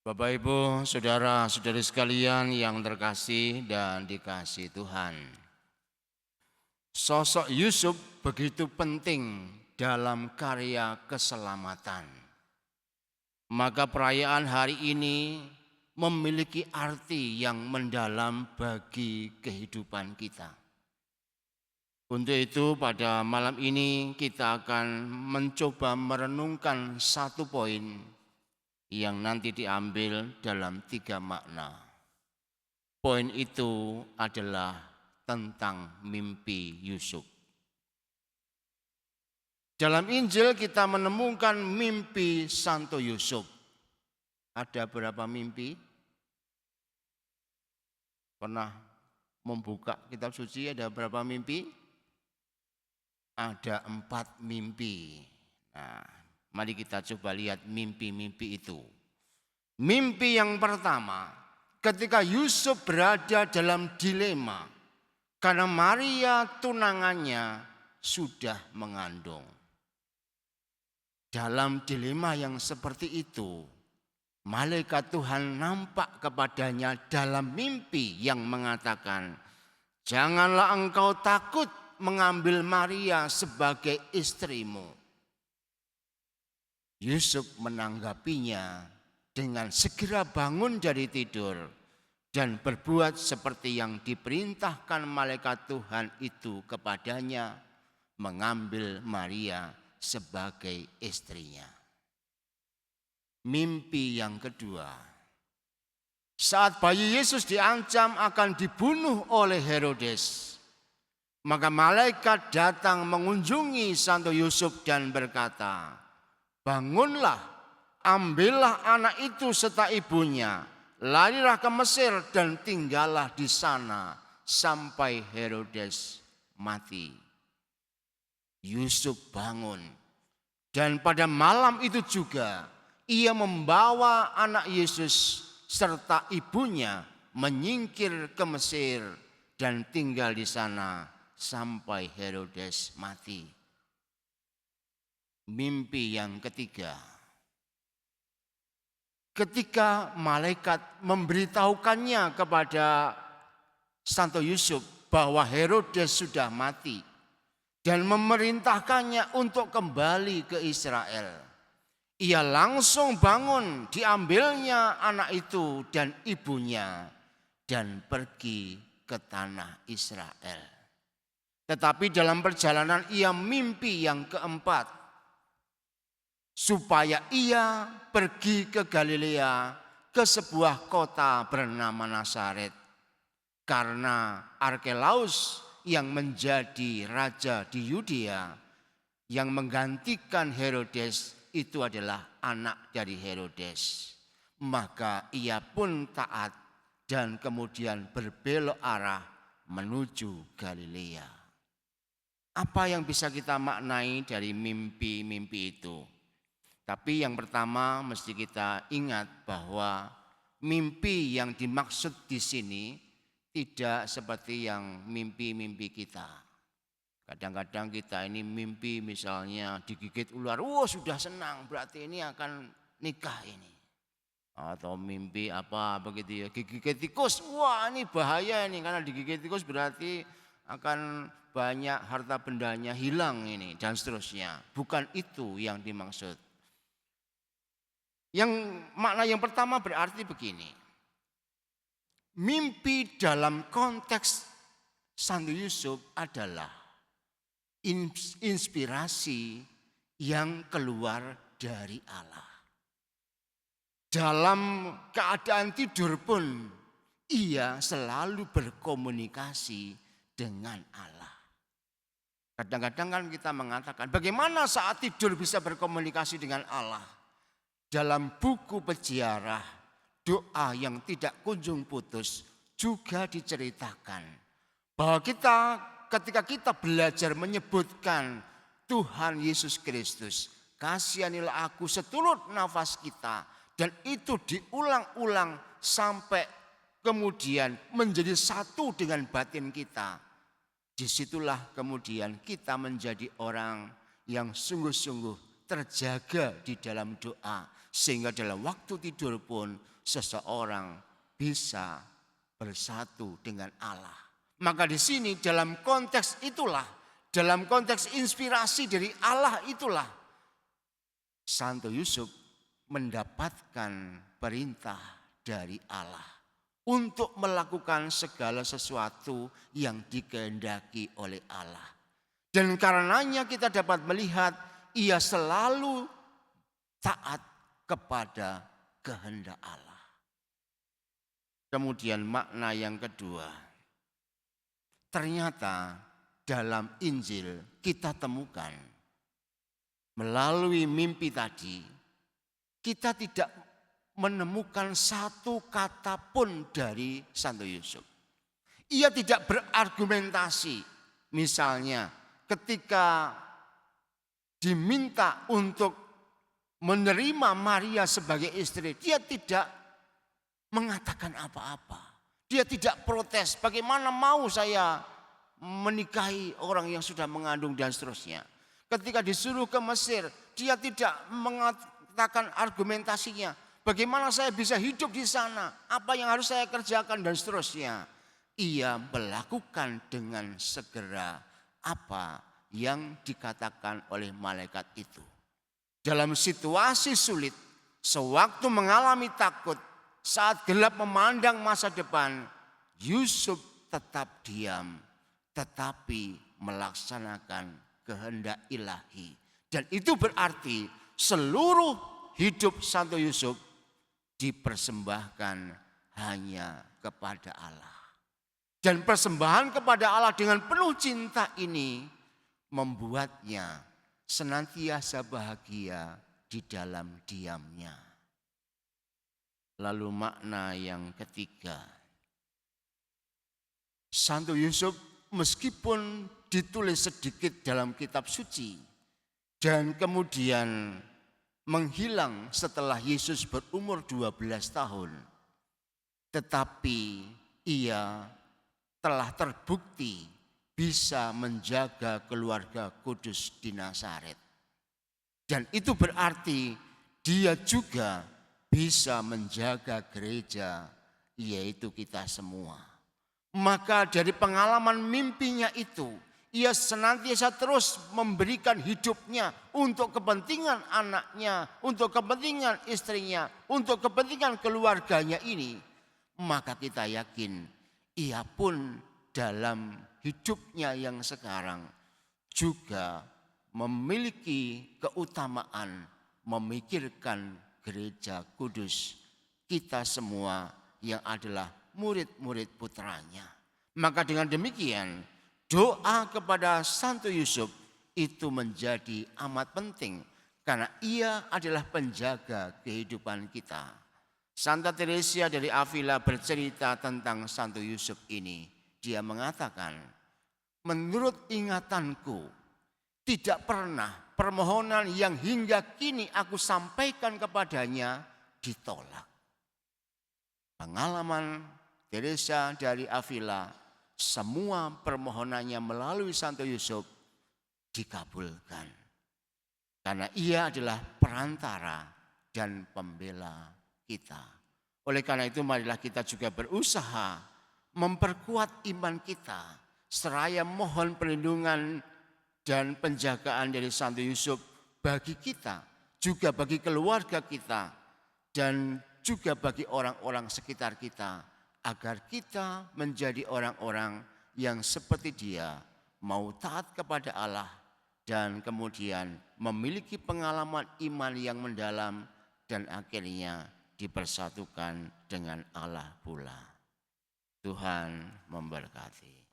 Bapak, Ibu, saudara-saudari sekalian yang terkasih dan dikasihi Tuhan. Sosok Yusuf begitu penting dalam karya keselamatan. Maka perayaan hari ini memiliki arti yang mendalam bagi kehidupan kita. Untuk itu pada malam ini kita akan mencoba merenungkan satu poin yang nanti diambil dalam 3 makna. Poin itu adalah tentang mimpi Yusuf. Dalam Injil kita menemukan mimpi Santo Yusuf. Ada berapa mimpi? Pernah membuka kitab suci, ada berapa mimpi? Ada 4 mimpi. Nah, mari kita coba lihat mimpi-mimpi itu. Mimpi yang pertama, ketika Yusuf berada dalam dilema karena Maria tunangannya sudah mengandung. Dalam dilema yang seperti itu, malaikat Tuhan nampak kepadanya dalam mimpi yang mengatakan, "Janganlah engkau takut mengambil Maria sebagai istrimu." Yusuf menanggapinya dengan segera bangun dari tidur dan berbuat seperti yang diperintahkan malaikat Tuhan itu kepadanya, mengambil Maria sebagai istrinya. Mimpi yang kedua, saat bayi Yesus diancam akan dibunuh oleh Herodes, maka malaikat datang mengunjungi Santo Yusuf dan berkata, "Bangunlah, ambillah anak itu serta ibunya, larilah ke Mesir dan tinggallah di sana sampai Herodes mati." Yusuf bangun dan pada malam itu juga ia membawa anak Yesus serta ibunya menyingkir ke Mesir dan tinggal di sana sampai Herodes mati. Mimpi yang ketiga, ketika malaikat memberitahukannya kepada Santo Yusuf bahwa Herodes sudah mati dan memerintahkannya untuk kembali ke Israel, ia langsung bangun, diambilnya anak itu dan ibunya dan pergi ke tanah Israel. Tetapi dalam perjalanan ia mimpi yang keempat, supaya ia pergi ke Galilea, ke sebuah kota bernama Nazaret. Karena Arkelaus yang menjadi raja di Yudea, yang menggantikan Herodes, itu adalah anak dari Herodes. Maka ia pun taat dan kemudian berbelok arah menuju Galilea. Apa yang bisa kita maknai dari mimpi-mimpi itu? Tapi yang pertama mesti kita ingat bahwa mimpi yang dimaksud di sini tidak seperti yang mimpi-mimpi kita. Kadang-kadang kita ini mimpi misalnya digigit ular, sudah senang, berarti ini akan nikah ini. Atau mimpi apa begitu ya, digigit tikus, ini bahaya ini, karena digigit tikus berarti akan banyak harta bendanya hilang ini dan seterusnya. Bukan itu yang dimaksud. Yang makna yang pertama berarti begini. Mimpi dalam konteks Santo Yusuf adalah inspirasi yang keluar dari Allah. Dalam keadaan tidur pun ia selalu berkomunikasi dengan Allah. Kadang-kadang kan kita mengatakan, bagaimana saat tidur bisa berkomunikasi dengan Allah? Dalam buku peziarah, doa yang tidak kunjung putus juga diceritakan bahwa ketika kita belajar menyebutkan Tuhan Yesus Kristus, "Kasihanilah aku seturut nafas kita," dan itu diulang-ulang sampai kemudian menjadi satu dengan batin kita. Disitulah kemudian kita menjadi orang yang sungguh-sungguh terjaga di dalam doa. sehingga dalam waktu tidur pun seseorang bisa bersatu dengan Allah. Maka di sini dalam konteks itulah, dalam konteks inspirasi dari Allah itulah, Santo Yusuf mendapatkan perintah dari Allah untuk melakukan segala sesuatu yang dikehendaki oleh Allah. Dan karenanya kita dapat melihat ia selalu taat kepada kehendak Allah. Kemudian makna yang kedua, ternyata dalam Injil kita temukan melalui mimpi tadi, kita tidak menemukan satu kata pun dari Santo Yusuf. Ia tidak berargumentasi. Misalnya ketika diminta untuk menerima Maria sebagai istri, dia tidak mengatakan apa-apa. Dia tidak protes, bagaimana mau saya menikahi orang yang sudah mengandung dan seterusnya. Ketika disuruh ke Mesir, dia tidak mengatakan argumentasinya. Bagaimana saya bisa hidup di sana? Apa yang harus saya kerjakan dan seterusnya. Ia melakukan dengan segera apa yang dikatakan oleh malaikat itu. Dalam situasi sulit, sewaktu mengalami takut, saat gelap memandang masa depan, Yusuf tetap diam, tetapi melaksanakan kehendak ilahi. Dan itu berarti seluruh hidup Santo Yusuf dipersembahkan hanya kepada Allah. Dan persembahan kepada Allah dengan penuh cinta ini membuatnya senantiasa bahagia di dalam diamnya. Lalu makna yang ketiga, Santo Yusuf meskipun ditulis sedikit dalam kitab suci dan kemudian menghilang setelah Yesus berumur 12 tahun, tetapi ia telah terbukti bisa menjaga keluarga kudus di Nazaret. Dan itu berarti dia juga bisa menjaga gereja, yaitu kita semua. Maka dari pengalaman mimpinya itu, ia senantiasa terus memberikan hidupnya untuk kepentingan anaknya, untuk kepentingan istrinya, untuk kepentingan keluarganya ini. Maka kita yakin ia pun dalam hidupnya yang sekarang juga memiliki keutamaan memikirkan gereja kudus, kita semua yang adalah murid-murid putranya. Maka dengan demikian doa kepada Santo Yusuf itu menjadi amat penting karena ia adalah penjaga kehidupan kita. Santa Teresia dari Avila bercerita tentang Santo Yusuf ini. Dia mengatakan, menurut ingatanku tidak pernah permohonan yang hingga kini aku sampaikan kepadanya ditolak. Pengalaman Teresia dari Avila, semua permohonannya melalui Santo Yusuf dikabulkan. Karena ia adalah perantara dan pembela kita. Oleh karena itu marilah kita juga berusaha memperkuat iman kita, seraya mohon perlindungan dan penjagaan dari Santo Yusuf bagi kita, juga bagi keluarga kita, dan juga bagi orang-orang sekitar kita, agar kita menjadi orang-orang yang seperti dia, mau taat kepada Allah, dan kemudian memiliki pengalaman iman yang mendalam, dan akhirnya dipersatukan dengan Allah pula. Tuhan memberkati.